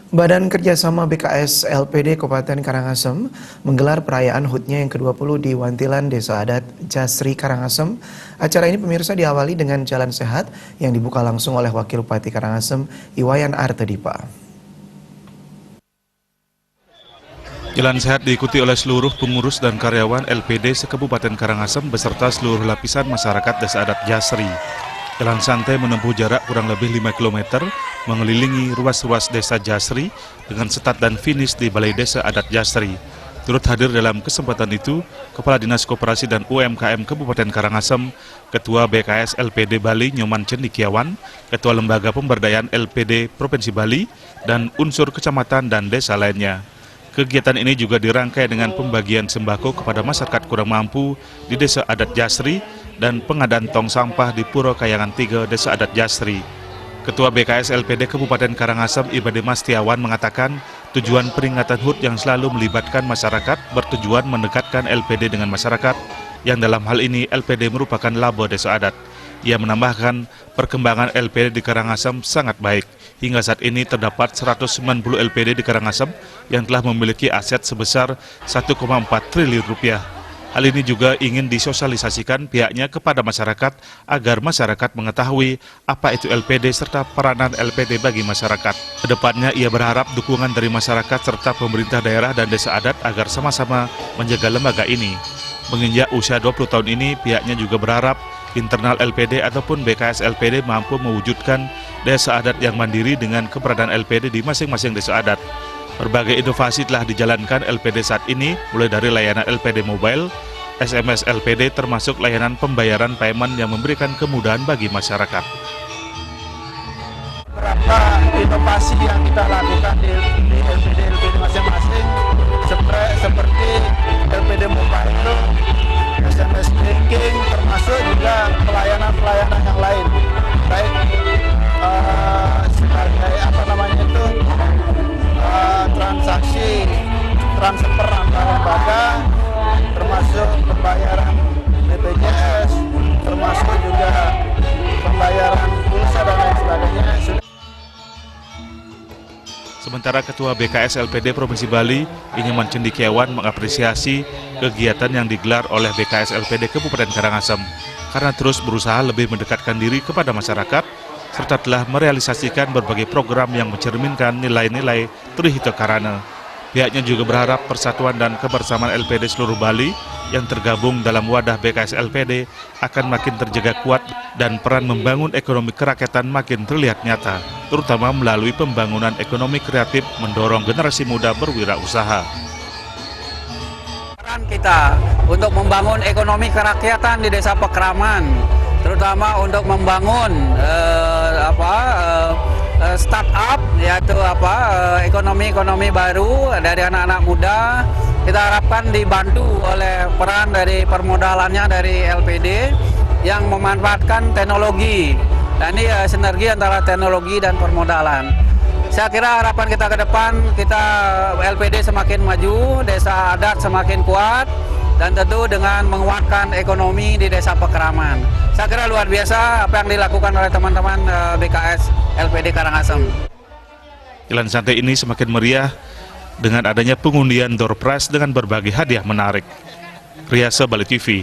Badan Kerjasama BKS LPD Kabupaten Karangasem menggelar perayaan HUT-nya yang ke-20 di Wantilan Desa Adat Jasri Karangasem. Acara ini pemirsa diawali dengan jalan sehat yang dibuka langsung oleh Wakil Bupati Karangasem, Iwayan Artedipa. Jalan sehat diikuti oleh seluruh pengurus dan karyawan LPD se-Kabupaten Karangasem beserta seluruh lapisan masyarakat Desa Adat Jasri. Jalan santai menempuh jarak kurang lebih 5 km mengelilingi ruas-ruas Desa Jasri dengan start dan finish di Balai Desa Adat Jasri. Turut hadir dalam kesempatan itu Kepala Dinas Koperasi dan UMKM Kabupaten Karangasem, Ketua BKS LPD Bali Nyoman Cendikiawan, Ketua Lembaga Pemberdayaan LPD Provinsi Bali, dan unsur kecamatan dan desa lainnya. Kegiatan ini juga dirangkai dengan pembagian sembako kepada masyarakat kurang mampu di Desa Adat Jasri dan pengadaan tong sampah di Puro Kayangan 3 Desa Adat Jasri. Ketua BKS LPD Kabupaten Karangasem Ibade Mastiawan mengatakan tujuan peringatan HUT yang selalu melibatkan masyarakat bertujuan mendekatkan LPD dengan masyarakat, yang dalam hal ini LPD merupakan labo Desa Adat. Ia menambahkan perkembangan LPD di Karangasem sangat baik. Hingga saat ini terdapat 190 LPD di Karangasem yang telah memiliki aset sebesar 1,4 triliun rupiah. Hal ini juga ingin disosialisasikan pihaknya kepada masyarakat agar masyarakat mengetahui apa itu LPD serta peranan LPD bagi masyarakat. Kedepannya ia berharap dukungan dari masyarakat serta pemerintah daerah dan desa adat agar sama-sama menjaga lembaga ini. Menginjak usia 20 tahun ini, pihaknya juga berharap internal LPD ataupun BKS LPD mampu mewujudkan desa adat yang mandiri dengan keberadaan LPD di masing-masing desa adat. Berbagai inovasi telah dijalankan LPD saat ini, mulai dari layanan LPD Mobile, SMS LPD, termasuk layanan pembayaran payment yang memberikan kemudahan bagi masyarakat. Beberapa inovasi yang kita lakukan di LPD masing-masing, seperti LPD Mobile, SMS banking, termasuk juga pelayanan-pelayanan yang lain, baik sebagai transaksi transfer antar lembaga, termasuk pembayaran BPJS, termasuk juga pembayaran pulsa dan lain sebagainya. Sementara Ketua BKS LPD Provinsi Bali, Nyoman Cendikiawan, mengapresiasi kegiatan yang digelar oleh BKS LPD Kabupaten Karangasem karena terus berusaha lebih mendekatkan diri kepada masyarakat serta telah merealisasikan berbagai program yang mencerminkan nilai-nilai Trihito Karana. Pihaknya juga berharap persatuan dan kebersamaan LPD seluruh Bali yang tergabung dalam wadah BKS LPD akan makin terjaga kuat dan peran membangun ekonomi kerakyatan makin terlihat nyata, terutama melalui pembangunan ekonomi kreatif mendorong generasi muda berwirausaha. Peran kita untuk membangun ekonomi kerakyatan di Desa Pekraman, terutama untuk membangun startup, yaitu ekonomi baru dari anak-anak muda. Kita harapkan dibantu oleh peran dari permodalannya dari LPD yang memanfaatkan teknologi. Dan ini sinergi antara teknologi dan permodalan. Saya kira harapan kita ke depan, kita LPD semakin maju, desa adat semakin kuat, dan tentu dengan menguatkan ekonomi di Desa Pekraman. Saya kira luar biasa apa yang dilakukan oleh teman-teman BKS LPD Karangasem. Jalan santai ini semakin meriah dengan adanya pengundian door prize dengan berbagai hadiah menarik. Riasa Bali TV.